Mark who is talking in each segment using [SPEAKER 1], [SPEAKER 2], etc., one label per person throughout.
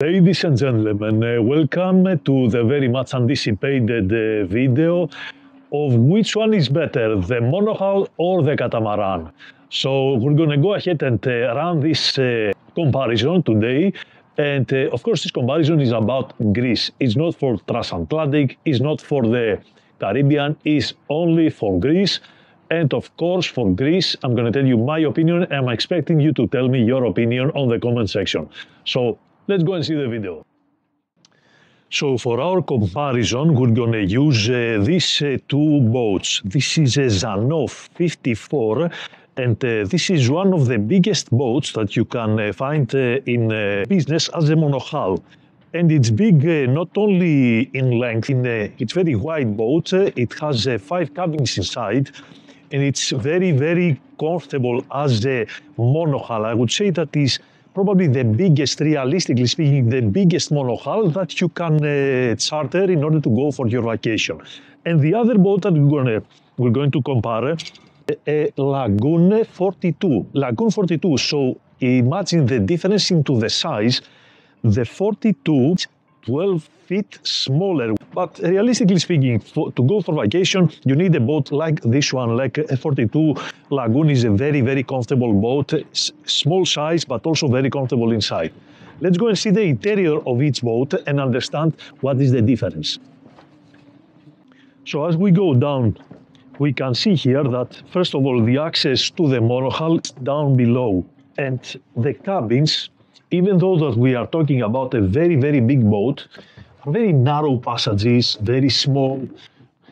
[SPEAKER 1] Ladies and gentlemen, welcome to the very much anticipated video of which one is better, the monohull or the catamaran. So we're going to go ahead and run this comparison today. And of course this comparison is about Greece. It's not for transatlantic, it's not for the Caribbean, it's only for Greece. And of course for Greece, I'm going to tell you my opinion and I'm expecting you to tell me your opinion on the comment section. So let's go and see the video. So for our comparison, we're going to use these two boats. This is a Zanov 54 and this is one of the biggest boats that you can find in business as a monohull. And it's big not only in length, it's very wide boat, it has 5 cabins inside and it's very, very comfortable as a monohull. I would say that is probably the biggest, realistically speaking, the biggest monohull that you can charter in order to go for your vacation. And the other boat that we're going to compare, a Lagoon 42. Lagoon 42, so imagine the difference into the size. The 42 is 12 feet smaller, but realistically speaking, to go for vacation, you need a boat like this one, like a 42. Lagoon is a very, very comfortable boat, small size, but also very comfortable inside. Let's go and see the interior of each boat and understand what is the difference. So as we go down, we can see here that, first of all, the access to the monohull is down below, and the cabins, even though that we are talking about a very, very big boat, are very narrow passages, very small,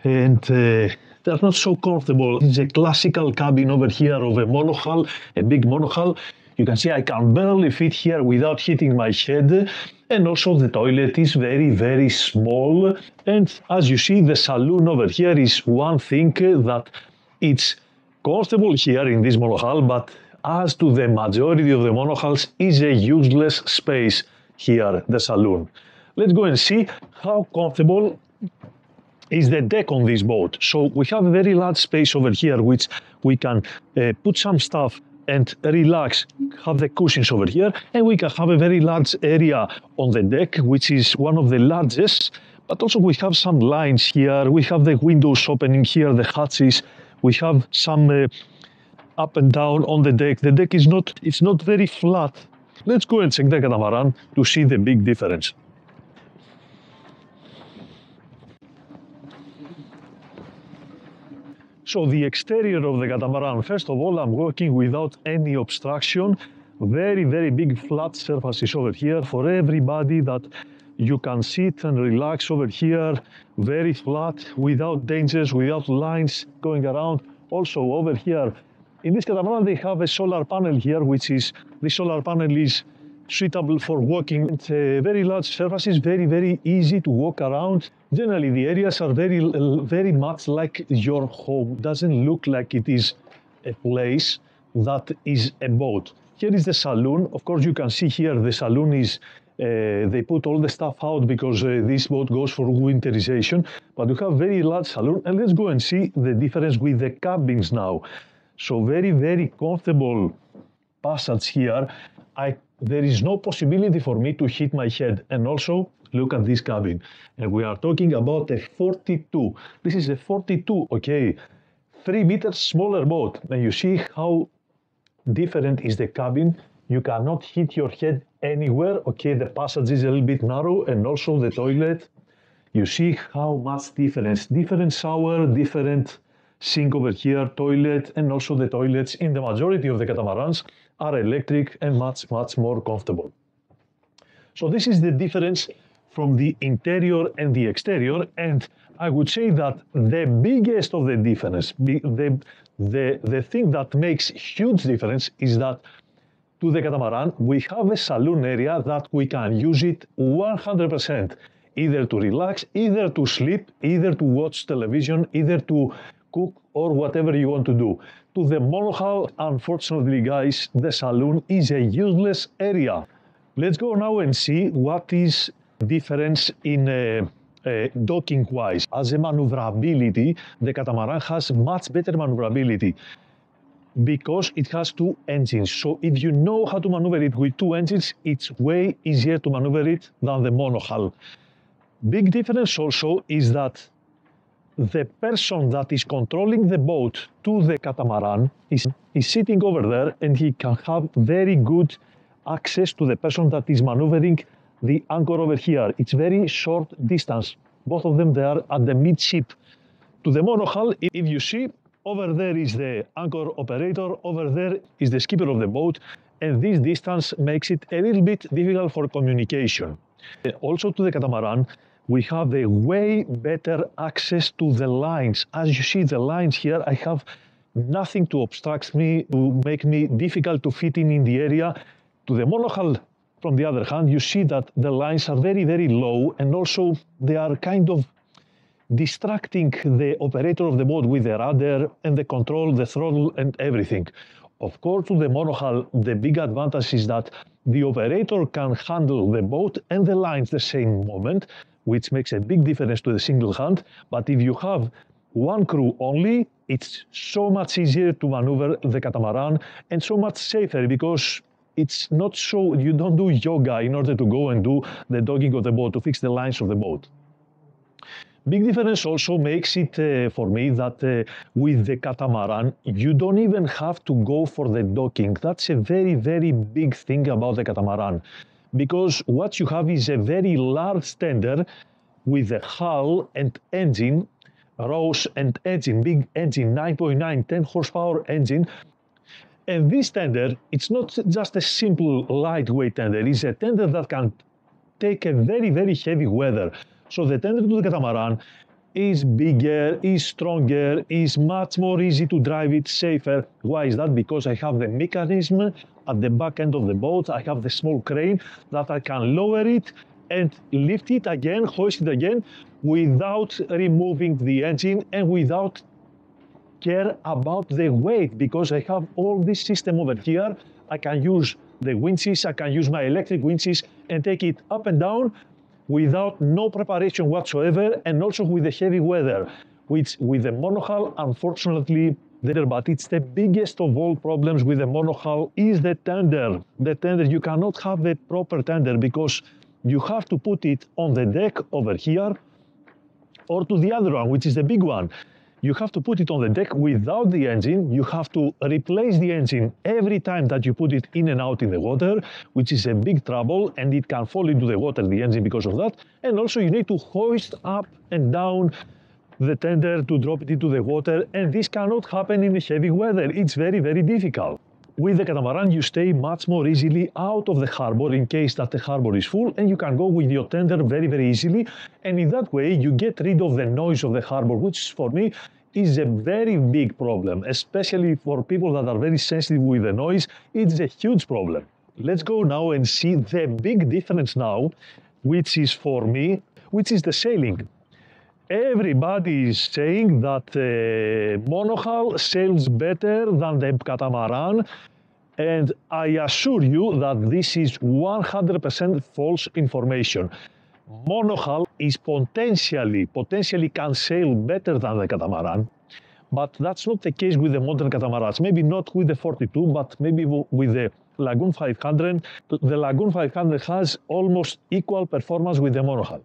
[SPEAKER 1] and they're not so comfortable. It's a classical cabin over here of a monohull, a big monohull. You can see I can barely fit here without hitting my head. And also the toilet is very, very small. And as you see, the saloon over here is one thing that it's comfortable here in this monohull, but as to the majority of the monohulls, is a useless space here, the saloon. Let's go and see how comfortable is the deck on this boat. So we have a very large space over here, which we can put some stuff and relax, have the cushions over here, and we can have a very large area on the deck, which is one of the largest, but also we have some lines here, we have the windows opening here, the hatches, we have some up and down on the deck. The deck is not very flat. Let's go and check the catamaran to see the big difference. So the exterior of the catamaran, first of all, I'm working without any obstruction. Very, very big flat surfaces over here for everybody that you can sit and relax over here. Very flat, without dangers, without lines going around. Also over here, in this catamaran, they have a solar panel here, the solar panel is suitable for walking. It's very large surfaces, very, very easy to walk around. Generally, the areas are very much like your home. Doesn't look like it is a place that is a boat. Here is the saloon. Of course, you can see here the saloon is, they put all the stuff out because this boat goes for winterization. But you have very large saloon. And let's go and see the difference with the cabins now. So very, very comfortable passage here. There is no possibility for me to hit my head. And also, look at this cabin. And we are talking about a 42. This is a 42, okay? 3 meters smaller boat. And you see how different is the cabin. You cannot hit your head anywhere. Okay, the passage is a little bit narrow, and also the toilet. You see how much difference. Different shower, different sink over here, toilet, and also the toilets in the majority of the catamarans are electric and much, much more comfortable. So this is the difference from the interior and the exterior, and I would say that the biggest of the difference, the thing that makes huge difference is that to the catamaran, we have a saloon area that we can use it 100%, either to relax, either to sleep, either to watch television, either to cook or whatever you want to do. To the monohull, unfortunately, guys, the saloon is a useless area. Let's go now and see what is the difference in docking-wise. As a maneuverability, the catamaran has much better maneuverability. because it has two engines. So if you know how to maneuver it with two engines, it's way easier to maneuver it than the monohull. Big difference also is that the person that is controlling the boat to the catamaran is sitting over there, and he can have very good access to the person that is maneuvering the anchor over here. It's very short distance. Both of them, they are at the midship. To the monohull, if you see, over there is the anchor operator, over there is the skipper of the boat, and this distance makes it a little bit difficult for communication. Also to the catamaran, we have a way better access to the lines. As you see, the lines here, I have nothing to obstruct me, to make me difficult to fit in the area. To the monohull, from the other hand, you see that the lines are very, very low, and also they are kind of distracting the operator of the boat with the rudder and the control, the throttle and everything. Of course, to the monohull, the big advantage is that the operator can handle the boat and the lines the same moment, which makes a big difference to the single hand. But if you have one crew only, it's so much easier to maneuver the catamaran and so much safer, because it's not so, you don't do yoga in order to go and do the docking of the boat, to fix the lines of the boat. Big difference also makes it for me that with the catamaran, you don't even have to go for the docking. That's a very, very big thing about the catamaran, because what you have is a very large tender with a hull and engine, rows and engine, big engine, 9.9, 10 horsepower engine. And this tender, it's not just a simple lightweight tender, it's a tender that can take a very, very heavy weather. So the tender to the catamaran is bigger, is stronger, is much more easy to drive it, safer. Why is that? Because I have the mechanism at the back end of the boat, I have the small crane that I can lower it and lift it again, hoist it again, without removing the engine and without care about the weight, because I have all this system over here. I can use the winches, I can use my electric winches and take it up and down without no preparation whatsoever, and also with the heavy weather, which with the monohull, unfortunately, there, but it's the biggest of all problems with the monohull is the tender. The tender, you cannot have a proper tender because you have to put it on the deck over here, or to the other one, which is the big one. You have to put it on the deck without the engine. You have to replace the engine every time that you put it in and out in the water, which is a big trouble, and it can fall into the water, the engine, because of that. And also you need to hoist up and down the tender to drop it into the water, and this cannot happen in heavy weather. It's very, very difficult. With the catamaran, you stay much more easily out of the harbor in case that the harbor is full, and you can go with your tender very, very easily. And in that way, you get rid of the noise of the harbor, which for me is a very big problem, especially for people that are very sensitive with the noise. It's a huge problem. Let's go now and see the big difference now, which is for me, which is the sailing. Everybody is saying that monohull sails better than the catamaran, and I assure you that this is 100% false information. Monohull is potentially can sail better than the catamaran, but that's not the case with the modern catamarans. Maybe not with the 42, but maybe with the Lagoon 500. The Lagoon 500 has almost equal performance with the monohull.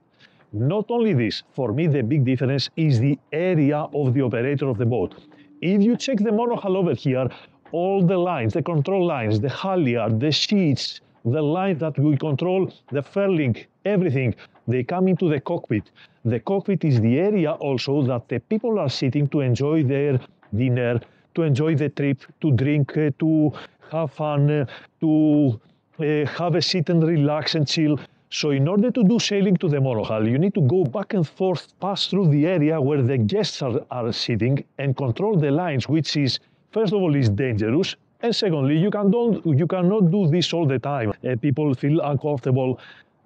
[SPEAKER 1] Not only this, for me the big difference is the area of the operator of the boat. If you check the monohull over here, all the lines, the control lines, the halyard, the sheets, the line that we control, the furling, everything, they come into the cockpit. The cockpit is the area also that the people are sitting to enjoy their dinner, to enjoy the trip, to drink, to have fun, to have a seat and relax and chill. So in order to do sailing to the monohull, you need to go back and forth, pass through the area where the guests are sitting and control the lines, which is, first of all, is dangerous. And secondly, you cannot do this all the time. People feel uncomfortable.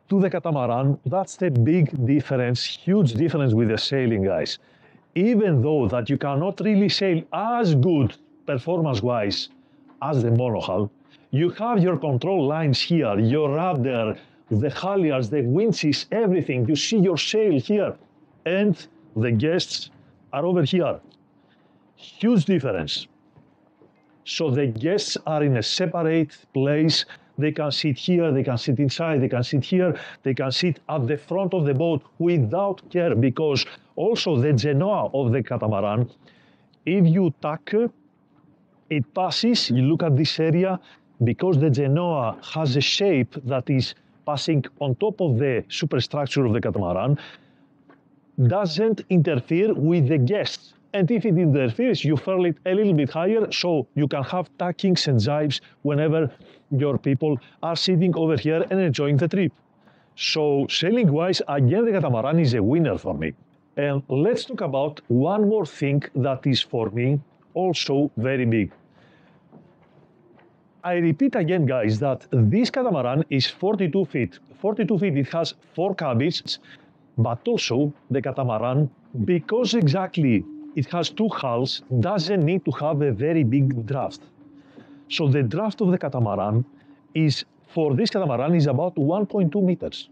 [SPEAKER 1] To the catamaran, that's the big difference, huge difference with the sailing, guys. Even though that you cannot really sail as good performance-wise as the monohull, you have your control lines here, your rudder, the halyards, the winches, everything. You see your sail here, and the guests are over here. Huge difference. So the guests are in a separate place. They can sit here, they can sit inside, they can sit here, they can sit at the front of the boat without care, because also the genoa of the catamaran, if you tack, it passes, you look at this area, because the genoa has a shape that is passing on top of the superstructure of the catamaran, doesn't interfere with the guests. And if it interferes, you furl it a little bit higher, so you can have tackings and jibes whenever your people are sitting over here and enjoying the trip. So sailing-wise, again, the catamaran is a winner for me. And let's talk about one more thing that is for me also very big. I repeat again, guys, that this catamaran is 42 feet. 42 feet, it has 4 cabins, but also the catamaran, because exactly it has 2 hulls, doesn't need to have a very big draft. So the draft of the catamaran is, for this catamaran, is about 1.2 meters.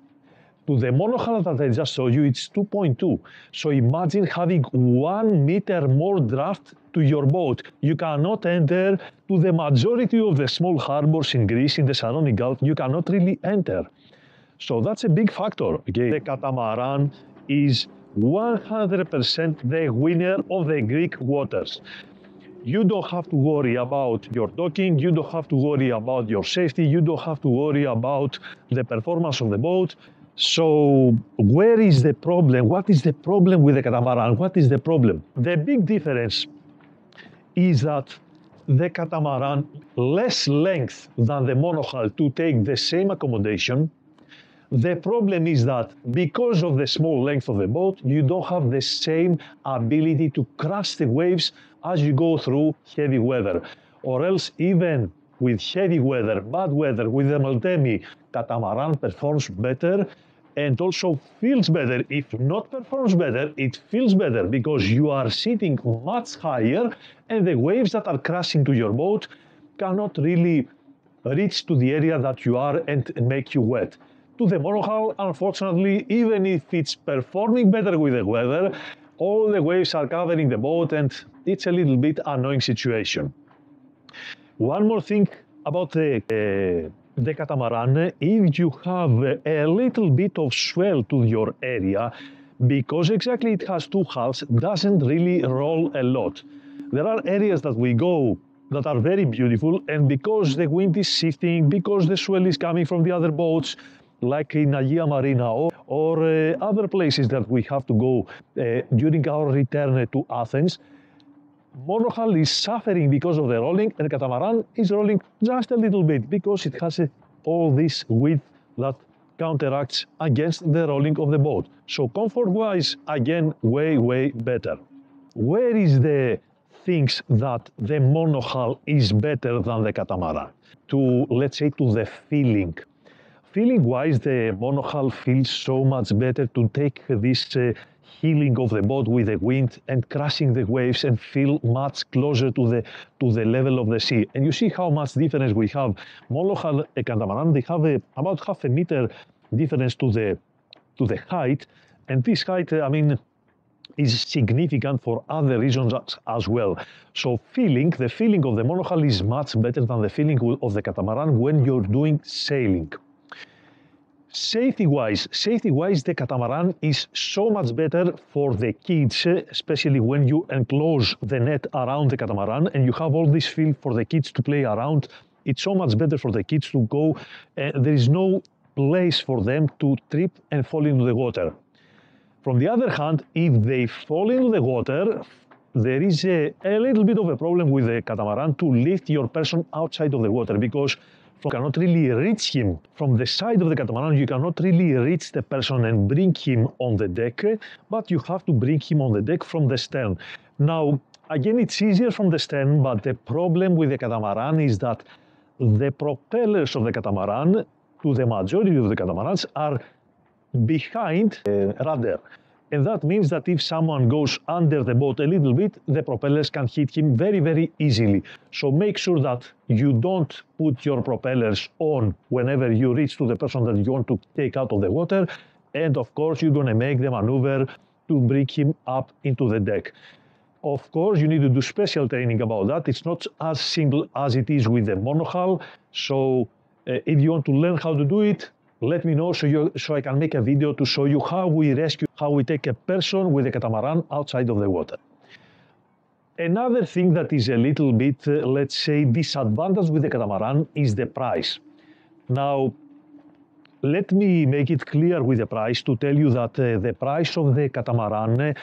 [SPEAKER 1] To the monohull that I just showed you, it's 2.2. So imagine having 1 meter more draft to your boat. You cannot enter to the majority of the small harbors in Greece, in the Saronic Gulf, you cannot really enter. So that's a big factor. Okay? The catamaran is 100% the winner of the Greek waters. You don't have to worry about your docking, you don't have to worry about your safety, you don't have to worry about the performance of the boat. So where is the problem? What is the problem with the catamaran? What is the problem? The big difference is that the catamaran, less length than the monohull to take the same accommodation. The problem is that because of the small length of the boat, you don't have the same ability to crush the waves as you go through heavy weather. Or else, even with heavy weather, bad weather, with the Meltemi, catamaran performs better and also feels better. If not performs better, it feels better because you are sitting much higher and the waves that are crashing to your boat cannot really reach to the area that you are and make you wet. To the monohull, unfortunately, even if it's performing better with the weather, all the waves are covering the boat and it's a little bit annoying situation. One more thing about the catamaran, if you have a little bit of swell to your area, because exactly it has 2 hulls, doesn't really roll a lot. There are areas that we go that are very beautiful, and because the wind is shifting, because the swell is coming from the other boats, like in Marina or other places that we have to go during our return to Athens, monohull is suffering because of the rolling, and catamaran is rolling just a little bit because it has all this width that counteracts against the rolling of the boat. So comfort-wise, again, way better. Where is the things that the monohull is better than the catamaran? To, let's say, to the feeling. Feeling-wise, the monohull feels so much better to take this heeling of the boat with the wind and crashing the waves and feel much closer to the level of the sea. And you see how much difference we have. Monohull and catamaran, they have about half a meter difference to the height, and this height, I mean, is significant for other reasons as well. So the feeling of the monohull is much better than the feeling of the catamaran when you're doing sailing. Safety-wise, the catamaran is so much better for the kids, especially when you enclose the net around the catamaran and you have all this field for the kids to play around. It's so much better for the kids to go. There is no place for them to trip and fall into the water. From the other hand, if they fall into the water, there is a little bit of a problem with the catamaran to lift your person outside of the water, because you cannot really reach him from the side of the catamaran. You cannot really reach the person and bring him on the deck, but you have to bring him on the deck from the stern. Now, again, it's easier from the stern, but the problem with the catamaran is that the propellers of the catamaran, to the majority of the catamarans, are behind the rudder. And that means that if someone goes under the boat a little bit, the propellers can hit him very easily. So make sure that you don't put your propellers on whenever you reach to the person that you want to take out of the water. And of course, you're going to make the maneuver to bring him up into the deck. Of course, you need to do special training about that. It's not as simple as it is with the monohull. So if you want to learn how to do it, let me know so I can make a video to show you how we take a person with a catamaran outside of the water. Another thing that is a little bit, let's say, disadvantage with the catamaran is the price. Now, let me make it clear with the price to tell you that the price of the catamaran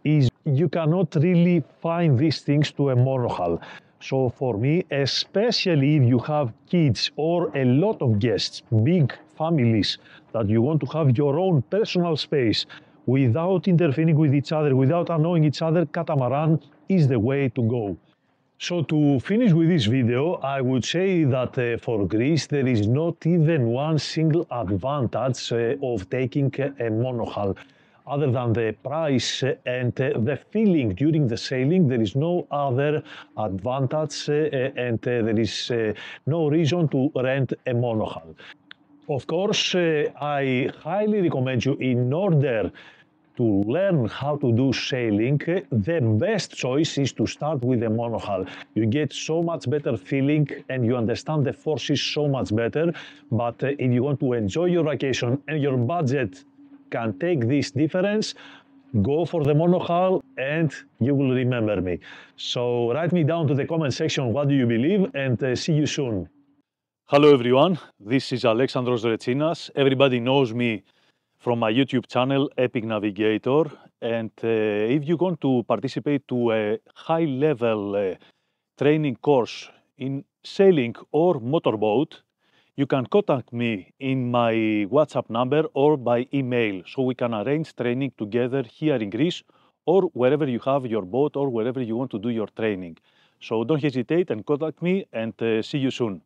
[SPEAKER 1] is you cannot really find these things to a monohull. So for me, especially if you have kids or a lot of guests, big families, that you want to have your own personal space without interfering with each other, without annoying each other, catamaran is the way to go. So to finish with this video, I would say that for Greece there is not even one single advantage of taking a monohull. Other than the price and the feeling during the sailing, there is no other advantage and there is no reason to rent a monohull. Of course, I highly recommend you, in order to learn how to do sailing, the best choice is to start with a monohull. You get so much better feeling and you understand the forces so much better. But if you want to enjoy your vacation and your budget can take this difference, go for the monohull and you will remember me. So write me down to the comment section what do you believe, and see you soon.
[SPEAKER 2] Hello everyone, this is Alexandros Retsinas. Everybody knows me from my YouTube channel Epic Navigator, and if you want to participate to a high-level training course in sailing or motorboat, you can contact me in my WhatsApp number or by email, so we can arrange training together here in Greece or wherever you have your boat or wherever you want to do your training. So don't hesitate and contact me, and see you soon.